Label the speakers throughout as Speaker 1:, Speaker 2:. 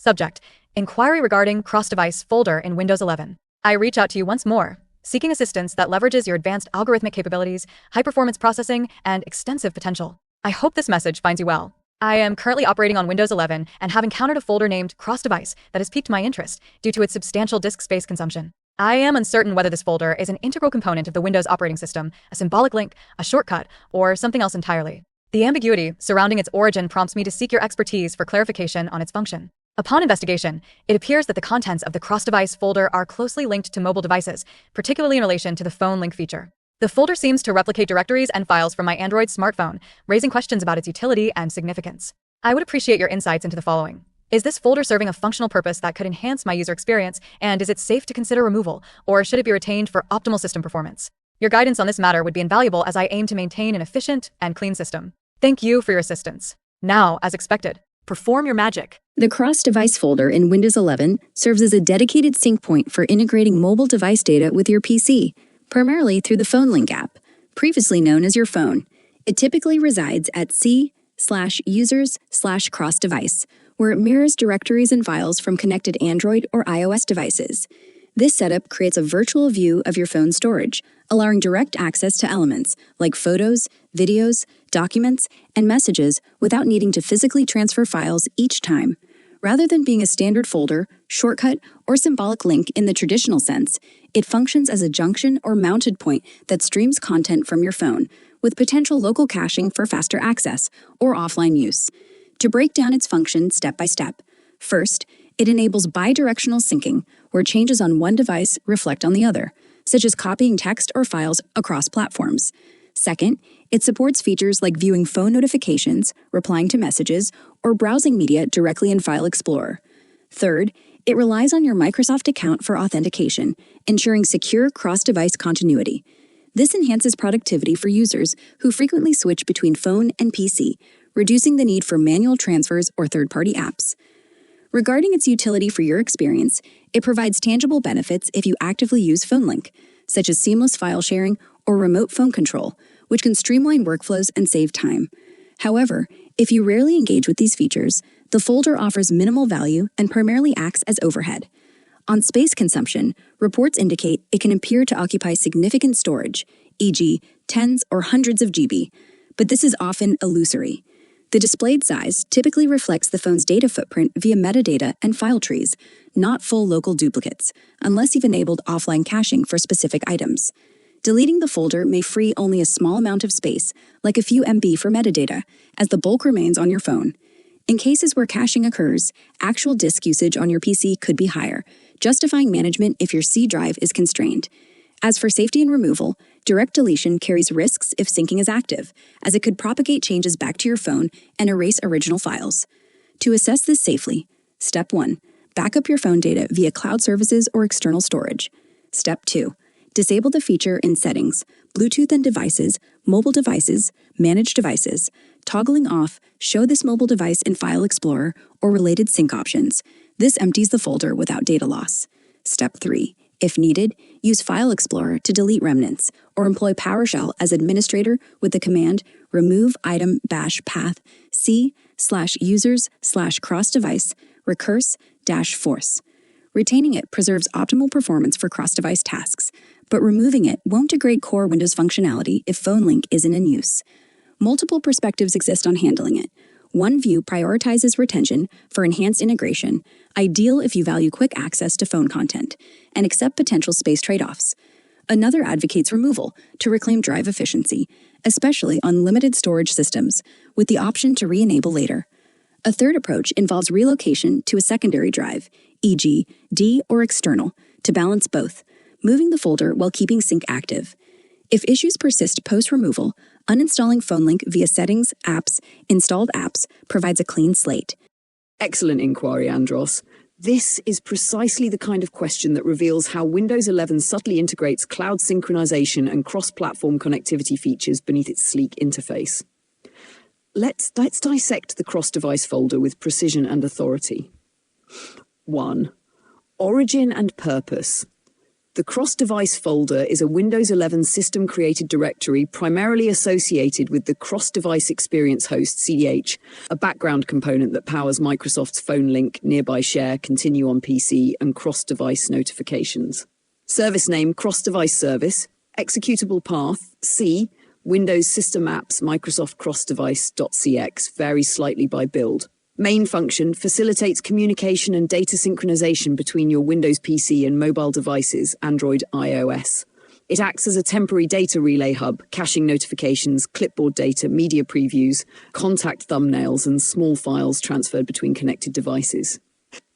Speaker 1: Subject: Inquiry regarding CrossDevice folder in Windows 11. I reach out to you once more, seeking assistance that leverages your advanced algorithmic capabilities, high-performance processing, and extensive potential. I hope this message finds you well. I am currently operating on Windows 11 and have encountered a folder named CrossDevice that has piqued my interest due to its substantial disk space consumption. I am uncertain whether this folder is an integral component of the Windows operating system, a symbolic link, a shortcut, or something else entirely. The ambiguity surrounding its origin prompts me to seek your expertise for clarification on its function. Upon investigation, it appears that the contents of the CrossDevice folder are closely linked to mobile devices, particularly in relation to the phone link feature. The folder seems to replicate directories and files from my Android smartphone, raising questions about its utility and significance. I would appreciate your insights into the following. Is this folder serving a functional purpose that could enhance my user experience, and is it safe to consider removal, or should it be retained for optimal system performance? Your guidance on this matter would be invaluable as I aim to maintain an efficient and clean system. Thank you for your assistance. Now, as expected, perform your magic.
Speaker 2: The CrossDevice folder in Windows 11 serves as a dedicated sync point for integrating mobile device data with your PC, primarily through the Phone Link app, previously known as your phone. It typically resides at c/users/CrossDevice, where it mirrors directories and files from connected Android or iOS devices. This setup creates a virtual view of your phone's storage, allowing direct access to elements like photos, videos, documents, and messages without needing to physically transfer files each time. Rather than being a standard folder, shortcut, or symbolic link in the traditional sense, it functions as a junction or mounted point that streams content from your phone, with potential local caching for faster access or offline use. To break down its function step by step, first, it enables bidirectional syncing, where changes on one device reflect on the other, such as copying text or files across platforms. Second, it supports features like viewing phone notifications, replying to messages, or browsing media directly in File Explorer. Third, it relies on your Microsoft account for authentication, ensuring secure cross-device continuity. This enhances productivity for users who frequently switch between phone and PC, reducing the need for manual transfers or third-party apps. Regarding its utility for your experience, it provides tangible benefits if you actively use PhoneLink, such as seamless file sharing or remote phone control, which can streamline workflows and save time. However, if you rarely engage with these features, the folder offers minimal value and primarily acts as overhead. On space consumption, reports indicate it can appear to occupy significant storage, e.g., tens or hundreds of GB, but this is often illusory. The displayed size typically reflects the phone's data footprint via metadata and file trees, not full local duplicates, unless you've enabled offline caching for specific items. Deleting the folder may free only a small amount of space, like a few MB for metadata, as the bulk remains on your phone. In cases where caching occurs, actual disk usage on your PC could be higher, justifying management if your C drive is constrained. As for safety and removal, direct deletion carries risks if syncing is active, as it could propagate changes back to your phone and erase original files. To assess this safely, Step 1. Backup your phone data via cloud services or external storage. Step 2. Disable the feature in Settings, Bluetooth and Devices, Mobile Devices, Manage Devices, toggling off Show this mobile device in File Explorer or related sync options. This empties the folder without data loss. Step 3. If needed, use File Explorer to delete remnants, or employ PowerShell as administrator with the command remove item -path c/users/crossdevice recurse-force. Retaining it preserves optimal performance for cross-device tasks, but removing it won't degrade core Windows functionality if PhoneLink isn't in use. Multiple perspectives exist on handling it. One view prioritizes retention for enhanced integration, ideal if you value quick access to phone content, and accept potential space trade-offs. Another advocates removal to reclaim drive efficiency, especially on limited storage systems, with the option to re-enable later. A third approach involves relocation to a secondary drive, e.g., D or external, to balance both, moving the folder while keeping sync active. If issues persist post-removal, uninstalling PhoneLink via Settings, Apps, Installed Apps provides a clean slate.
Speaker 3: Excellent inquiry, Andros. This is precisely the kind of question that reveals how Windows 11 subtly integrates cloud synchronization and cross-platform connectivity features beneath its sleek interface. Let's dissect the cross-device folder with precision and authority. 1. Origin and purpose. The CrossDevice folder is a Windows 11 system-created directory primarily associated with the CrossDevice Experience Host, CDH, a background component that powers Microsoft's Phone Link, Nearby Share, Continue on PC, and CrossDevice notifications. Service name, CrossDevice Service. Executable path, C, Windows System Apps, Microsoft CrossDevice.cx, varies slightly by build. Main function facilitates communication and data synchronization between your Windows PC and mobile devices, Android, iOS. It acts as a temporary data relay hub, caching notifications, clipboard data, media previews, contact thumbnails, and small files transferred between connected devices.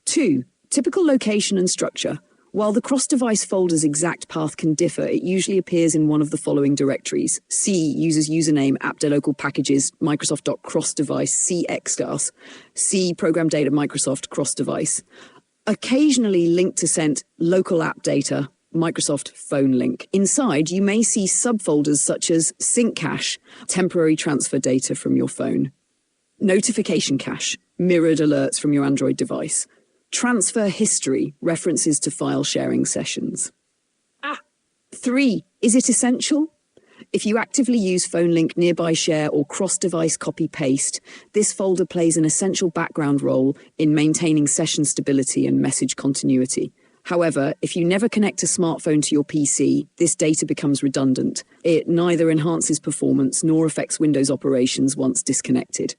Speaker 3: 2. Typical location and structure. While the cross-device folder's exact path can differ, it usually appears in one of the following directories. C uses username app.local packages microsoft.crossdevice cxclass. C program data Microsoft cross-device. Occasionally linked to sent local app data Microsoft Phone Link. Inside, you may see subfolders such as sync cache, temporary transfer data from your phone. Notification cache, mirrored alerts from your Android device. Transfer history, references to file sharing sessions. 3. Is it essential? If you actively use Phone Link, Nearby Share, or cross-device copy-paste, this folder plays an essential background role in maintaining session stability and message continuity. However, if you never connect a smartphone to your PC, this data becomes redundant. It neither enhances performance nor affects Windows operations once disconnected.